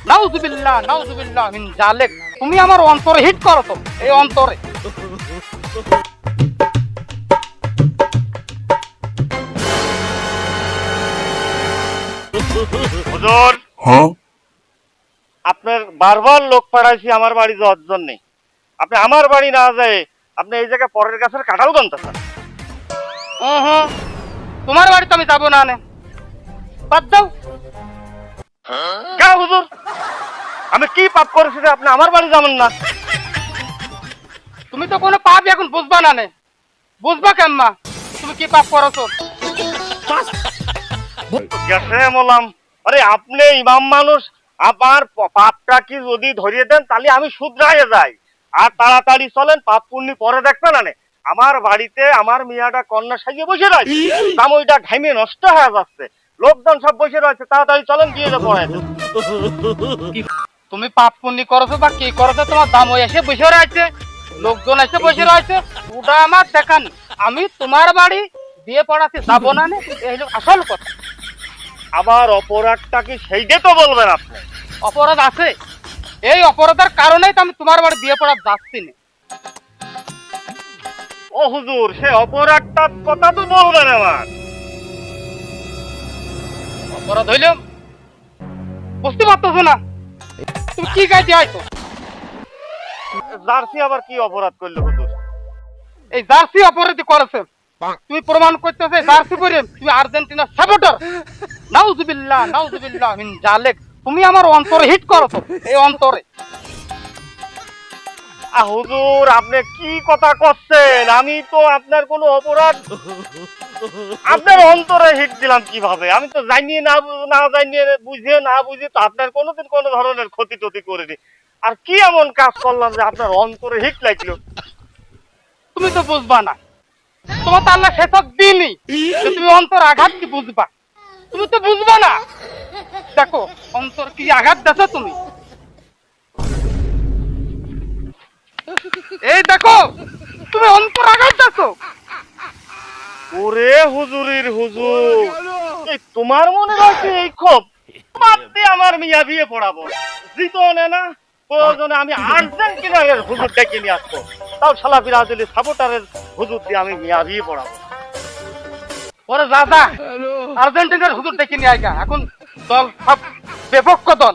নাউজুবিল্লাহ নাউজুবিল্লাহ মিন জালিক। তুমি আমার অন্তরে হিট করো তো, এই অন্তরে। হুজুর, আপনার বারবার লোক পাঠাইছি আমার বাড়ি যাওয়ার জন্য। আপনি আমার বাড়ি না যায় আপনি এই জায়গায় পরের গাছের কাঁঠাল গন্তাছেন। হুম, তোমার বাড়ি তো আমি যাবো না নে, বাদ দাও। কে হুজুর, আমি কি পাপ করেছি যে আপনি আমার বাড়ি যাবেন না? তুমি তো কোনো পাপ এখন বুঝবা না নে, বুঝবা কেম্মা তুমি কি পাপ করছো। গেছে বললাম, আরে আপনি ইমাম মানুষ, আমার পাপটা কি যদি ধরিয়ে দেন তাহলে আমি শুধরাইয়ে যাই। আর তাড়াতাড়ি চলেন, পাপ পুণ্যি পরে দেখবেন না। আমার বাড়িতে আমার মিয়াটা কন্যা সাজিয়ে বসে রয়েছে, সাময়টা ঘাইমে নষ্ট হয়ে যাচ্ছে, লোকজন সব বসে রয়েছে, তাড়াতাড়ি চলেন দিয়ে পড়ে। তুমি পাপ পুণ্যি করছো বা কি করছো, তোমার দাম হয়ে এসে বসে রয়েছে, লোকজন এসে বসে রয়েছে, ওটা আমার দেখান। আমি তোমার বাড়ি বিয়ে পড়াতে যাবো না নে, এই হলো আসল কথা। আমার অপরাধটা কি সেইটা তো বলবেন আপনি? অপরাধ আছে, এই অপরাধের কারণেই তো আমি তোমার বাড়ি বিয়ে পড়া যাচ্ছি না। ও হুজুর, সে অপরাধটার কথা তো বলবেন আমার। অপরাধ হইল বুঝতে পারতেছো না, তুমি কি গাইতে হয়তো। জার্সি আবার কি অপরাধ করলো হুজুর? এই জার্সি অপরাধী করেছে, তুমি প্রমাণ করতেছে জার্সি পরে তুমি আর্জেন্টিনা সাপোর্টার। নাউজুবিল্লাহ নাউজুবিল্লাহ মিন জালিক। তুমি আমার অন্তরে হিট করো তো, এই অন্তরে। হুজুর, আপনি কি কথা করছেন? আমি তো আপনার কোনো অপরাধ আপনার অন্তরে হিট দিলাম কিভাবে? আমি তো জানিয়ে না জানিয়ে, বুঝিয়ে না বুঝিয়ে তো আপনার কোনোদিন কোনো ধরনের ক্ষতি টতি করিনি। আর কি এমন কাজ করলাম যে আপনার অন্তরে হিট লাগলো? তুমি তো বুঝবা না, তোমার তো আল্লাহ সেসব দিনই যে তুমি অন্তর আঘাত কি বুঝবা। তুমি তো বুঝবা না, দেখো অন্তর কি আঘাত দেখো তুমি। এই দেখো তুমি অন্তর আঘাত দেখো। ওরে হুজুরির হুজুর, এই তোমার মনে রাখছে এই ক্ষোভ মারতে আমার মিয়া বিয়ে পড়াবো জিতনে না? প্রয়োজনে আমি আর্জেন্টিনার হুজুর ডেকে নিয়ে আসবো, তাও শালা বিরাজলি সাপোর্টারের হুজুর দিয়ে আমি মিয়া বিয়ে পড়াবো। ওরে দাদা, আর্জেন্টিনার হুজুর ডেকে নিয়ে আইগা, এখন দল সব বিপক্ষ দল।